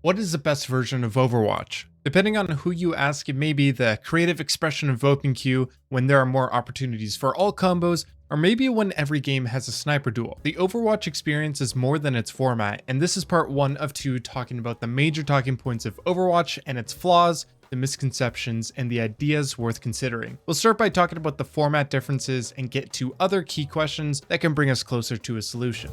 What is the best version of Overwatch? Depending on who you ask, it may be the creative expression of OpenQ when there are more opportunities for all combos, or maybe when every game has a sniper duel. The Overwatch experience is more than its format, and this is part 1 of 2 talking about the major talking points of Overwatch and its flaws, the misconceptions, and the ideas worth considering. We'll start by talking about the format differences and get to other key questions that can bring us closer to a solution.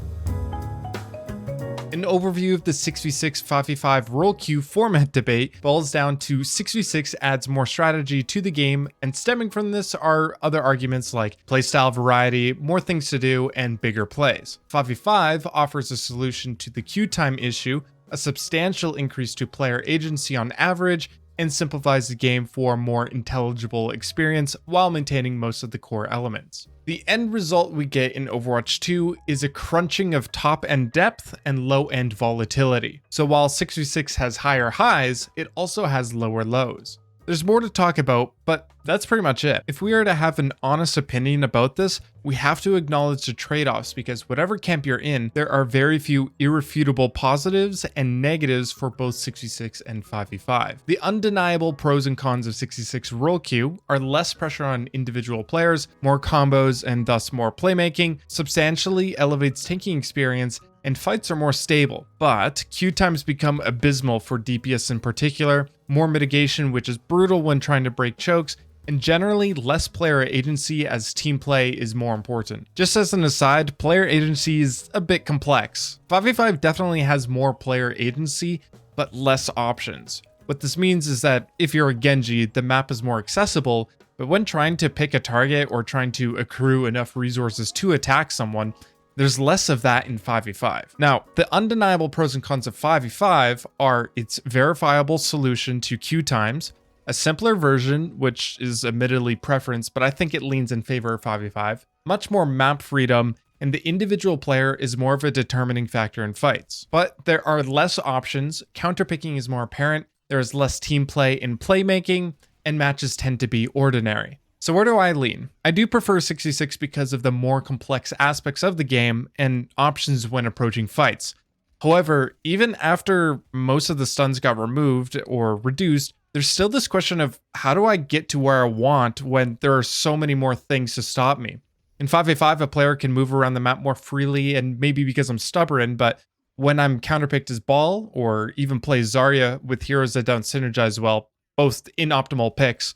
An overview of the 6v6 5v5 role queue format debate boils down to 6v6 adds more strategy to the game, and stemming from this are other arguments like playstyle variety, more things to do, and bigger plays. 5v5 offers a solution to the queue time issue, a substantial increase to player agency on average, and simplifies the game for a more intelligible experience while maintaining most of the core elements. The end result we get in Overwatch 2 is a crunching of top-end depth and low-end volatility. So while 6v6 has higher highs, it also has lower lows. There's more to talk about, but that's pretty much it. If we are to have an honest opinion about this, we have to acknowledge the trade-offs, because whatever camp you're in, there are very few irrefutable positives and negatives for both 6v6 and 5v5. The undeniable pros and cons of 6v6 role queue are less pressure on individual players, more combos and thus more playmaking, substantially elevates tanking experience, and fights are more stable. But queue times become abysmal for DPS in particular, more mitigation which is brutal when trying to break chokes, and generally less player agency as team play is more important. Just as an aside, player agency is a bit complex. 5v5 definitely has more player agency, but less options. What this means is that if you're a Genji, the map is more accessible, but when trying to pick a target or trying to accrue enough resources to attack someone, there's less of that in 5v5. Now, the undeniable pros and cons of 5v5 are its verifiable solution to queue times, a simpler version, which is admittedly preference, but I think it leans in favor of 5v5, much more map freedom, and the individual player is more of a determining factor in fights. But there are less options, counterpicking is more apparent, there is less team play and playmaking, and matches tend to be ordinary. So where do I lean? I do prefer 6v6 because of the more complex aspects of the game and options when approaching fights. However, even after most of the stuns got removed or reduced, there's still this question of how do I get to where I want when there are so many more things to stop me? In 5v5, a player can move around the map more freely, and maybe because I'm stubborn, but when I'm counterpicked as Ball or even play Zarya with heroes that don't synergize well, both inoptimal picks,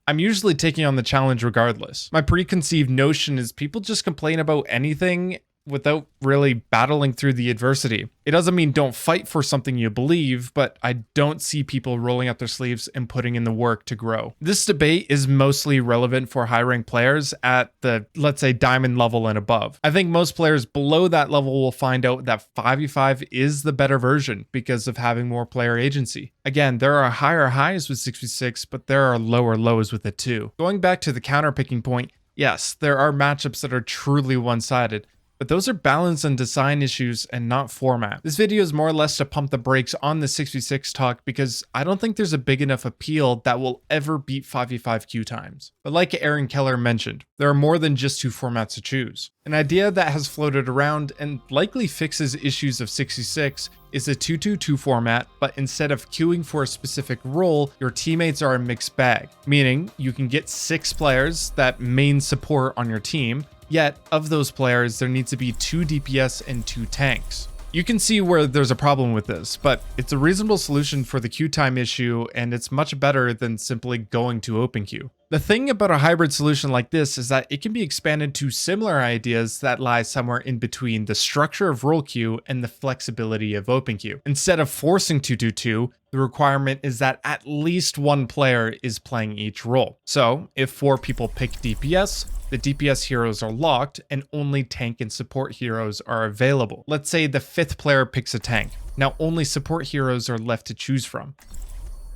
I'm usually taking on the challenge regardless. My preconceived notion is people just complain about anything without really battling through the adversity. It doesn't mean don't fight for something you believe, but I don't see people rolling up their sleeves and putting in the work to grow. This debate is mostly relevant for high-ranked players at the, let's say, diamond level and above. I think most players below that level will find out that 5v5 is the better version because of having more player agency. Again, there are higher highs with 6v6, but there are lower lows with it too. Going back to the counterpicking point, yes, there are matchups that are truly one-sided, but those are balance and design issues and not format. This video is more or less to pump the brakes on the 6v6 talk because I don't think there's a big enough appeal that will ever beat 5v5 queue times. But like Aaron Keller mentioned, there are more than just 2 formats to choose. An idea that has floated around and likely fixes issues of 6v6 is a 2-2-2 format, but instead of queuing for a specific role, your teammates are a mixed bag, meaning you can get 6 players that main support on your team, yet, of those players, there needs to be 2 DPS and 2 tanks. You can see where there's a problem with this, but it's a reasonable solution for the queue time issue, and it's much better than simply going to open queue. The thing about a hybrid solution like this is that it can be expanded to similar ideas that lie somewhere in between the structure of role queue and the flexibility of open queue. Instead of forcing 2-2-2, the requirement is that at least 1 player is playing each role. So, if 4 people pick DPS, the DPS heroes are locked and only tank and support heroes are available. Let's say the 5th player picks a tank. Now only support heroes are left to choose from.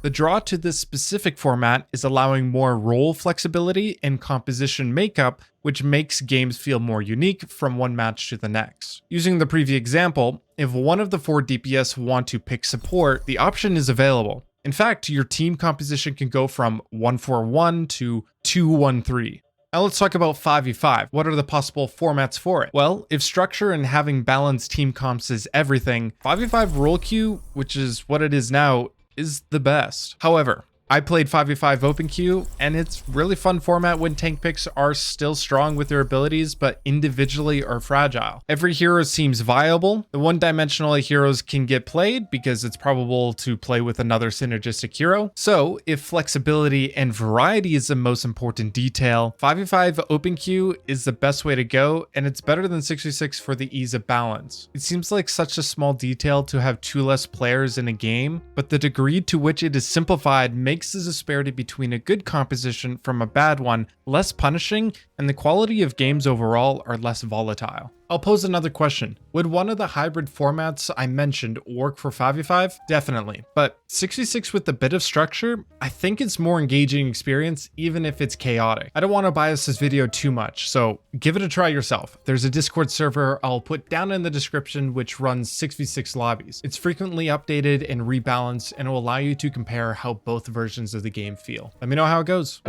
The draw to this specific format is allowing more role flexibility and composition makeup, which makes games feel more unique from one match to the next. Using the previous example, if one of the 4 DPS want to pick support, the option is available. In fact, your team composition can go from 1-4-1 to 2-1-3. Now let's talk about 5v5. What are the possible formats for it? Well, if structure and having balanced team comps is everything, 5v5 role queue, which is what it is now, is the best. However, I played 5v5 open queue, and it's really fun format when tank picks are still strong with their abilities, but individually are fragile. Every hero seems viable. The one-dimensional heroes can get played because it's probable to play with another synergistic hero. So if flexibility and variety is the most important detail, 5v5 open queue is the best way to go, and it's better than 6v6 for the ease of balance. It seems like such a small detail to have 2 less players in a game, but the degree to which it is simplified makes the disparity between a good composition from a bad one less punishing, and the quality of games overall are less volatile. I'll pose another question. Would one of the hybrid formats I mentioned work for 5v5? Definitely, but 6v6 with a bit of structure, I think it's more engaging experience even if it's chaotic. I don't want to bias this video too much, so give it a try yourself. There's a Discord server I'll put down in the description which runs 6v6 lobbies. It's frequently updated and rebalanced, and it will allow you to compare how both versions of the game feel. Let me know how it goes.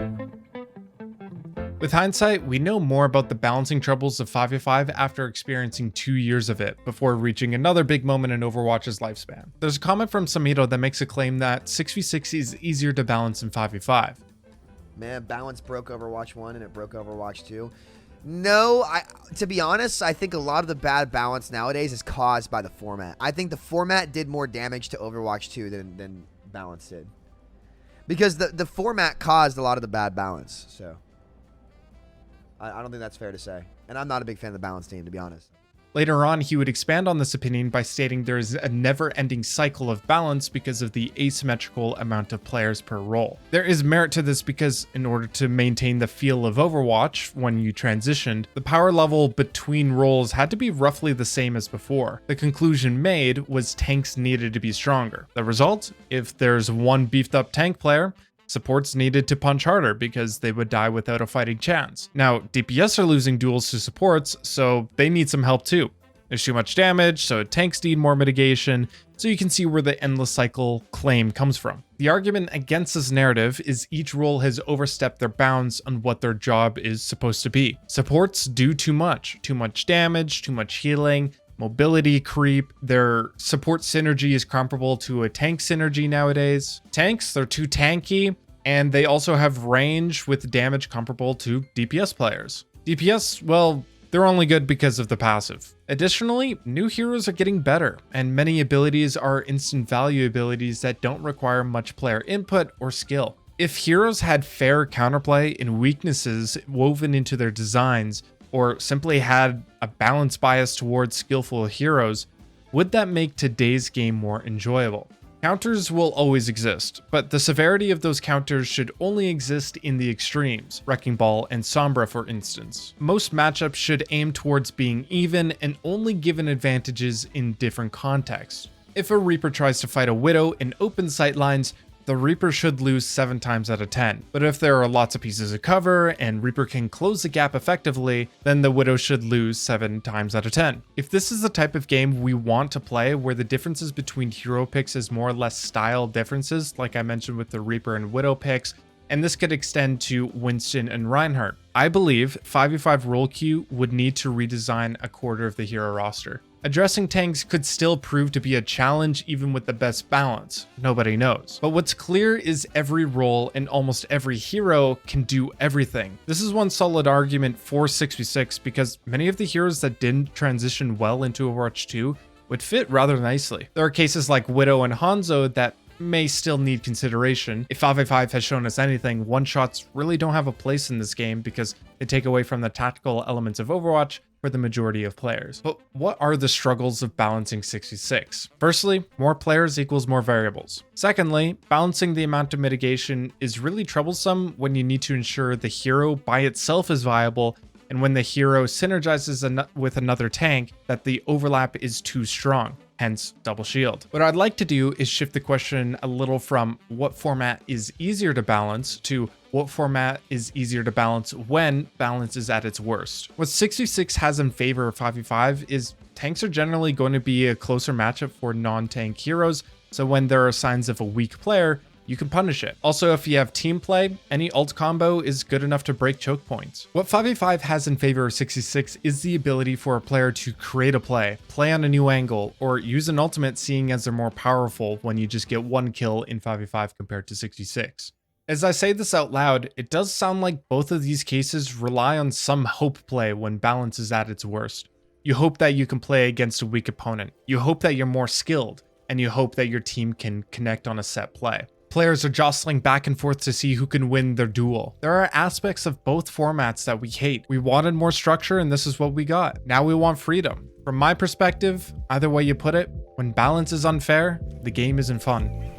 With hindsight, we know more about the balancing troubles of 5v5 after experiencing 2 years of it, before reaching another big moment in Overwatch's lifespan. There's a comment from Samito that makes a claim that 6v6 is easier to balance than 5v5. Man, balance broke Overwatch 1 and it broke Overwatch 2. No, to be honest, I think a lot of the bad balance nowadays is caused by the format. I think the format did more damage to Overwatch 2 than balance did. Because the format caused a lot of the bad balance, so I don't think that's fair to say. And I'm not a big fan of the balance team, to be honest. Later on, he would expand on this opinion by stating there is a never-ending cycle of balance because of the asymmetrical amount of players per role. There is merit to this because in order to maintain the feel of Overwatch when you transitioned, the power level between roles had to be roughly the same as before. The conclusion made was tanks needed to be stronger. The result? If there's one beefed up tank player, supports needed to punch harder because they would die without a fighting chance. Now, DPS are losing duels to supports, so they need some help too. There's too much damage, so tanks need more mitigation, so you can see where the endless cycle claim comes from. The argument against this narrative is each role has overstepped their bounds on what their job is supposed to be. Supports do too much damage, too much healing, mobility creep. Their support synergy is comparable to a tank synergy nowadays. Tanks, they're too tanky, and they also have range with damage comparable to DPS players. DPS, well, they're only good because of the passive. Additionally, new heroes are getting better, and many abilities are instant value abilities that don't require much player input or skill. If heroes had fair counterplay and weaknesses woven into their designs, or simply had a balanced bias towards skillful heroes, would that make today's game more enjoyable? Counters will always exist, but the severity of those counters should only exist in the extremes, Wrecking Ball and Sombra for instance. Most matchups should aim towards being even and only given advantages in different contexts. If a Reaper tries to fight a Widow in open sightlines, the Reaper should lose 7 times out of 10. But if there are lots of pieces of cover and Reaper can close the gap effectively, then the Widow should lose 7 times out of 10. If this is the type of game we want to play where the differences between hero picks is more or less style differences, like I mentioned with the Reaper and Widow picks, and this could extend to Winston and Reinhardt, I believe 5v5 role queue would need to redesign a quarter of the hero roster. Addressing tanks could still prove to be a challenge even with the best balance. Nobody knows. But what's clear is every role and almost every hero can do everything. This is one solid argument for 6v6 because many of the heroes that didn't transition well into Overwatch 2 would fit rather nicely. There are cases like Widow and Hanzo that may still need consideration. If 5v5 has shown us anything, one-shots really don't have a place in this game because they take away from the tactical elements of Overwatch for the majority of players. But what are the struggles of balancing 6v6? Firstly, more players equals more variables. Secondly, balancing the amount of mitigation is really troublesome when you need to ensure the hero by itself is viable, and when the hero synergizes with another tank, that the overlap is too strong. Hence double shield. What I'd like to do is shift the question a little from what format is easier to balance to what format is easier to balance when balance is at its worst. What 6v6 has in favor of 5v5 is tanks are generally going to be a closer matchup for non-tank heroes, so when there are signs of a weak player, you can punish it. Also, if you have team play, any ult combo is good enough to break choke points. What 5v5 has in favor of 66 is the ability for a player to create a play on a new angle, or use an ultimate, seeing as they're more powerful when you just get one kill in 5v5 compared to 66. As I say this out loud, it does sound like both of these cases rely on some hope play when balance is at its worst. You hope that you can play against a weak opponent. You hope that you're more skilled, and you hope that your team can connect on a set play. Players are jostling back and forth to see who can win their duel. There are aspects of both formats that we hate. We wanted more structure, and this is what we got. Now we want freedom. From my perspective, either way you put it, when balance is unfair, the game isn't fun.